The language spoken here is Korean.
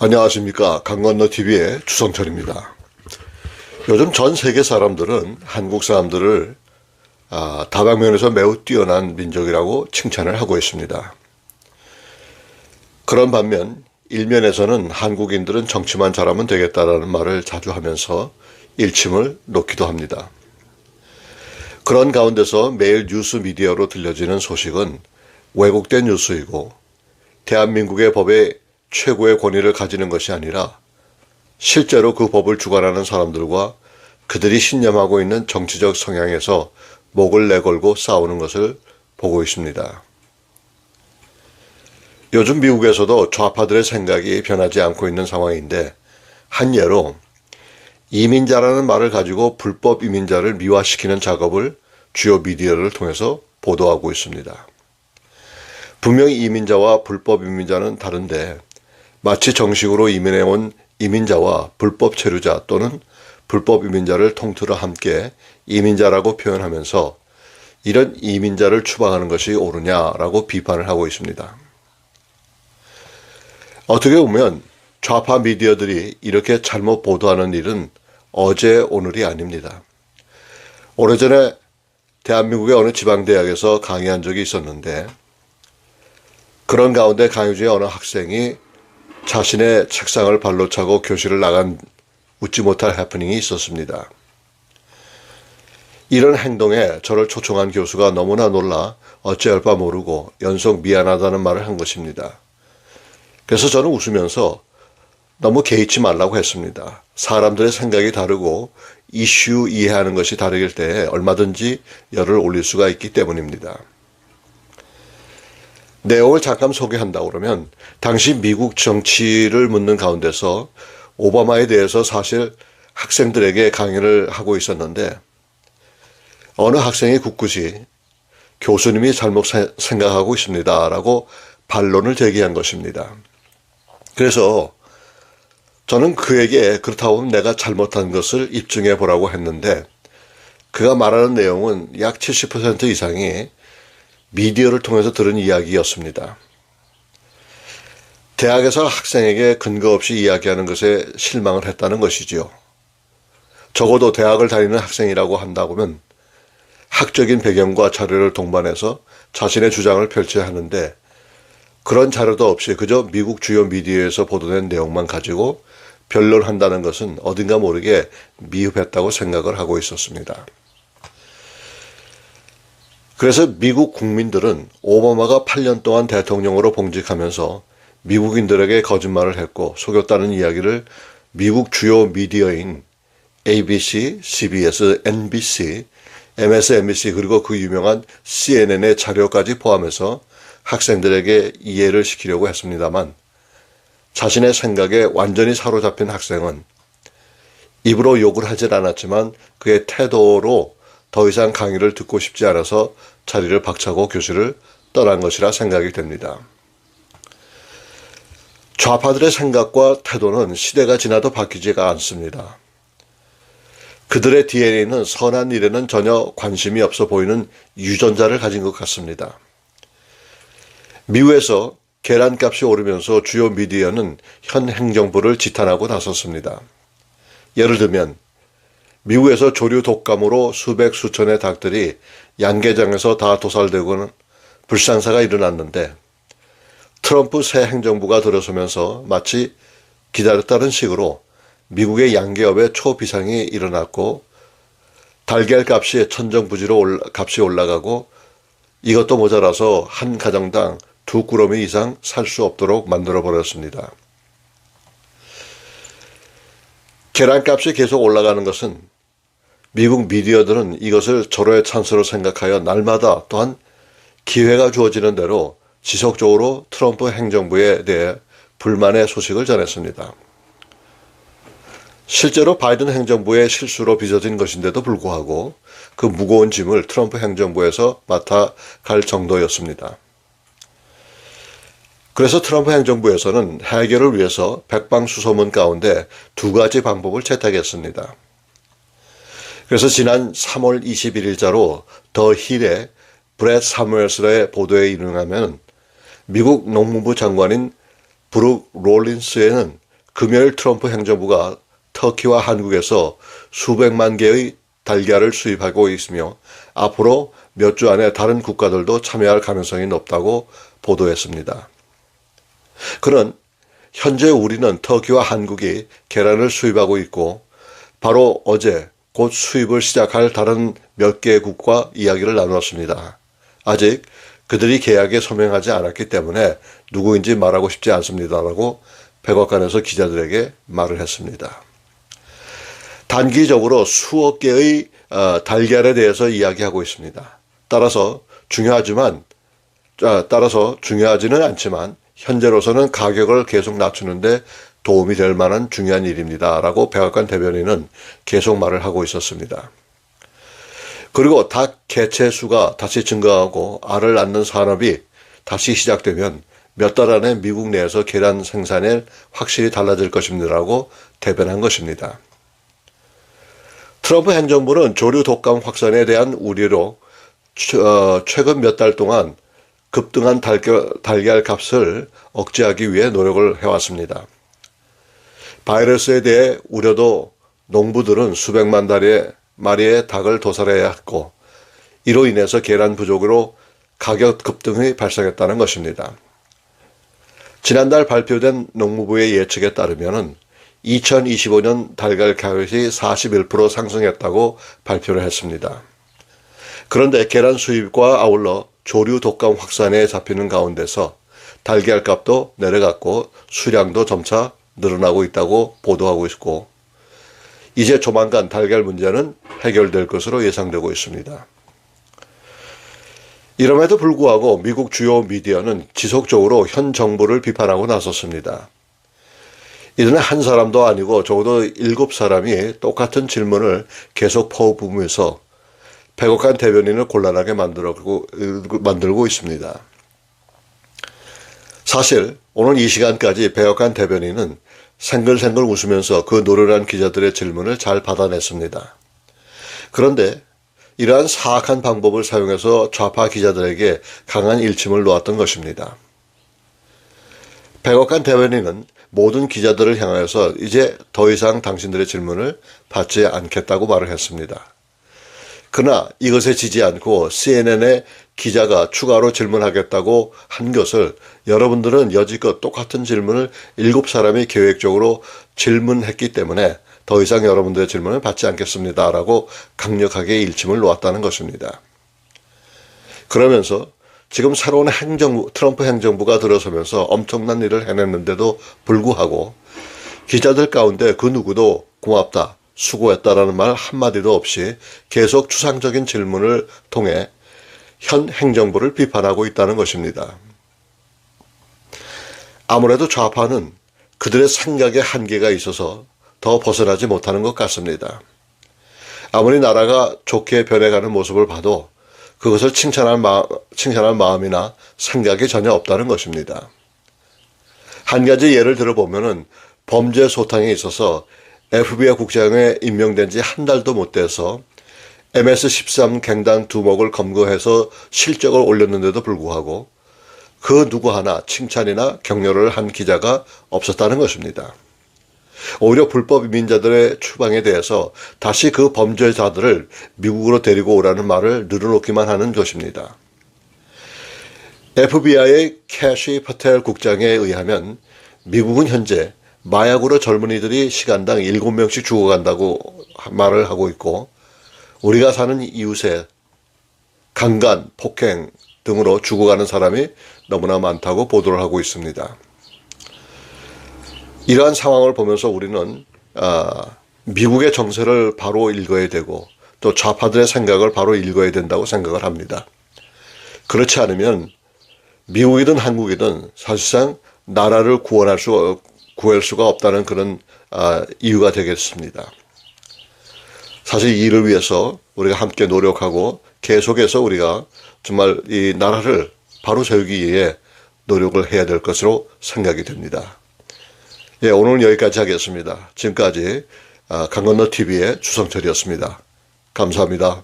안녕하십니까. 강건너TV의 주성철입니다. 요즘 전 세계 사람들은 한국 사람들을 다방면에서 매우 뛰어난 민족이라고 칭찬을 하고 있습니다. 그런 반면 일면에서는 한국인들은 정치만 잘하면 되겠다라는 말을 자주 하면서 일침을 놓기도 합니다. 그런 가운데서 매일 뉴스 미디어로 들려지는 소식은 왜곡된 뉴스이고 대한민국의 법에 최고의 권위를 가지는 것이 아니라 실제로 그 법을 주관하는 사람들과 그들이 신념하고 있는 정치적 성향에서 목을 내걸고 싸우는 것을 보고 있습니다. 요즘 미국에서도 좌파들의 생각이 변하지 않고 있는 상황인데 한 예로 이민자라는 말을 가지고 불법 이민자를 미화시키는 작업을 주요 미디어를 통해서 보도하고 있습니다. 분명히 이민자와 불법 이민자는 다른데 마치 정식으로 이민해온 이민자와 불법 체류자 또는 불법 이민자를 통틀어 함께 이민자라고 표현하면서 이런 이민자를 추방하는 것이 옳으냐라고 비판을 하고 있습니다. 어떻게 보면 좌파 미디어들이 이렇게 잘못 보도하는 일은 어제 오늘이 아닙니다. 오래전에 대한민국의 어느 지방대학에서 강의한 적이 있었는데 그런 가운데 강의 중에 어느 학생이 자신의 책상을 발로 차고 교실을 나간 웃지 못할 해프닝이 있었습니다. 이런 행동에 저를 초청한 교수가 너무나 놀라 어찌할 바 모르고 연속 미안하다는 말을 한 것입니다. 그래서 저는 웃으면서 너무 개의치 말라고 했습니다. 사람들의 생각이 다르고 이슈 이해하는 것이 다르길 때에 얼마든지 열을 올릴 수가 있기 때문입니다. 내용을 잠깐 소개한다 그러면 당시 미국 정치를 묻는 가운데서 오바마에 대해서 사실 학생들에게 강의를 하고 있었는데 어느 학생이 굳굳이 교수님이 잘못 생각하고 있습니다 라고 반론을 제기한 것입니다. 그래서 저는 그에게 그렇다고 하면 내가 잘못한 것을 입증해 보라고 했는데 그가 말하는 내용은 약 70% 이상이 미디어를 통해서 들은 이야기였습니다. 대학에서 학생에게 근거 없이 이야기하는 것에 실망을 했다는 것이지요. 적어도 대학을 다니는 학생이라고 한다면 학적인 배경과 자료를 동반해서 자신의 주장을 펼쳐야 하는데 그런 자료도 없이 그저 미국 주요 미디어에서 보도된 내용만 가지고 변론한다는 것은 어딘가 모르게 미흡했다고 생각을 하고 있었습니다. 그래서 미국 국민들은 오바마가 8년 동안 대통령으로 봉직하면서 미국인들에게 거짓말을 했고 속였다는 이야기를 미국 주요 미디어인 ABC, CBS, NBC, MSNBC 그리고 그 유명한 CNN의 자료까지 포함해서 학생들에게 이해를 시키려고 했습니다만 자신의 생각에 완전히 사로잡힌 학생은 입으로 욕을 하진 않았지만 그의 태도로 더 이상 강의를 듣고 싶지 않아서 자리를 박차고 교실을 떠난 것이라 생각이 됩니다. 좌파들의 생각과 태도는 시대가 지나도 바뀌지가 않습니다. 그들의 DNA는 선한 일에는 전혀 관심이 없어 보이는 유전자를 가진 것 같습니다. 미국에서 계란값이 오르면서 주요 미디어는 현 행정부를 지탄하고 나섰습니다. 예를 들면 미국에서 조류 독감으로 수백 수천의 닭들이 양계장에서 다 도살되고는 불상사가 일어났는데 트럼프 새 행정부가 들어서면서 마치 기다렸다는 식으로 미국의 양계업에 초비상이 일어났고 달걀 값이 천정부지로 값이 올라가고 이것도 모자라서 한 가정당 2꾸러미 이상 살 수 없도록 만들어버렸습니다. 계란값이 계속 올라가는 것은 미국 미디어들은 이것을 절호의 찬스로 생각하여 날마다 또한 기회가 주어지는 대로 지속적으로 트럼프 행정부에 대해 불만의 소식을 전했습니다. 실제로 바이든 행정부의 실수로 빚어진 것인데도 불구하고 그 무거운 짐을 트럼프 행정부에서 맡아갈 정도였습니다. 그래서 트럼프 행정부에서는 해결을 위해서 백방수소문 가운데 2가지 방법을 채택했습니다. 그래서 지난 3월 21일자로 더 힐의 브렛 사무엘스의 보도에 인용하면 미국 농무부 장관인 브룩 롤린스에는 금요일 트럼프 행정부가 터키와 한국에서 수백만 개의 달걀을 수입하고 있으며 앞으로 몇 주 안에 다른 국가들도 참여할 가능성이 높다고 보도했습니다. 그는 현재 우리는 터키와 한국이 계란을 수입하고 있고 바로 어제 곧 수입을 시작할 다른 몇 개국과 이야기를 나누었습니다. 아직 그들이 계약에 서명하지 않았기 때문에 누구인지 말하고 싶지 않습니다라고 백악관에서 기자들에게 말을 했습니다. 단기적으로 수억 개의 달걀에 대해서 이야기하고 있습니다. 따라서 중요하지는 않지만 현재로서는 가격을 계속 낮추는데 도움이 될 만한 중요한 일입니다. 라고 백악관 대변인은 계속 말을 하고 있었습니다. 그리고 닭 개체 수가 다시 증가하고 알을 낳는 산업이 다시 시작되면 몇 달 안에 미국 내에서 계란 생산에 확실히 달라질 것입니다라고 대변한 것입니다. 트럼프 행정부는 조류 독감 확산에 대한 우려로 최근 몇 달 동안 급등한 달걀 값을 억제하기 위해 노력을 해왔습니다. 바이러스에 대해 우려도 농부들은 수백만 마리의 닭을 도살해야 했고 이로 인해서 계란 부족으로 가격 급등이 발생했다는 것입니다. 지난달 발표된 농무부의 예측에 따르면 2025년 달걀 가격이 41% 상승했다고 발표를 했습니다. 그런데 계란 수입과 아울러 조류 독감 확산에 잡히는 가운데서 달걀 값도 내려갔고 수량도 점차 늘어나고 있다고 보도하고 있고 이제 조만간 달걀 문제는 해결될 것으로 예상되고 있습니다. 이럼에도 불구하고 미국 주요 미디어는 지속적으로 현 정부를 비판하고 나섰습니다. 이들은 한 사람도 아니고 적어도 7사람이 똑같은 질문을 계속 퍼부으면서 백악관 대변인을 곤란하게 만들고 있습니다. 사실 오늘 이 시간까지 백악관 대변인은 생글생글 웃으면서 그 노련한 기자들의 질문을 잘 받아냈습니다. 그런데 이러한 사악한 방법을 사용해서 좌파 기자들에게 강한 일침을 놓았던 것입니다. 백악관 대변인은 모든 기자들을 향하여서 이제 더 이상 당신들의 질문을 받지 않겠다고 말을 했습니다. 그러나 이것에 지지 않고 CNN의 기자가 추가로 질문하겠다고 한 것을 여러분들은 여지껏 똑같은 질문을 7사람이 계획적으로 질문했기 때문에 더 이상 여러분들의 질문을 받지 않겠습니다. 라고 강력하게 일침을 놓았다는 것입니다. 그러면서 지금 새로운 트럼프 행정부가 들어서면서 엄청난 일을 해냈는데도 불구하고 기자들 가운데 그 누구도 고맙다, 수고했다라는 말 한마디도 없이 계속 추상적인 질문을 통해 현 행정부를 비판하고 있다는 것입니다. 아무래도 좌파는 그들의 생각의 한계가 있어서 더 벗어나지 못하는 것 같습니다. 아무리 나라가 좋게 변해가는 모습을 봐도 그것을 칭찬할 마음이나 생각이 전혀 없다는 것입니다. 한 가지 예를 들어보면 범죄 소탕에 있어서 FBI 국장에 임명된 지 한 달도 못 돼서 MS-13 갱단 두목을 검거해서 실적을 올렸는데도 불구하고 그 누구 하나 칭찬이나 격려를 한 기자가 없었다는 것입니다. 오히려 불법 이민자들의 추방에 대해서 다시 그 범죄자들을 미국으로 데리고 오라는 말을 늘어놓기만 하는 것입니다. FBI의 캐시 파텔 국장에 의하면 미국은 현재 마약으로 젊은이들이 시간당 7명씩 죽어간다고 말을 하고 있고 우리가 사는 이웃에 강간, 폭행 등으로 죽어가는 사람이 너무나 많다고 보도를 하고 있습니다. 이러한 상황을 보면서 우리는 미국의 정세를 바로 읽어야 되고 또 좌파들의 생각을 바로 읽어야 된다고 생각을 합니다. 그렇지 않으면 미국이든 한국이든 사실상 나라를 구할 수가 없다는 그런 이유가 되겠습니다. 사실 이를 위해서 우리가 함께 노력하고 계속해서 우리가 정말 이 나라를 바로 세우기 위해 노력을 해야 될 것으로 생각이 됩니다. 예, 오늘은 여기까지 하겠습니다. 지금까지 강건너TV의 주성철이었습니다. 감사합니다.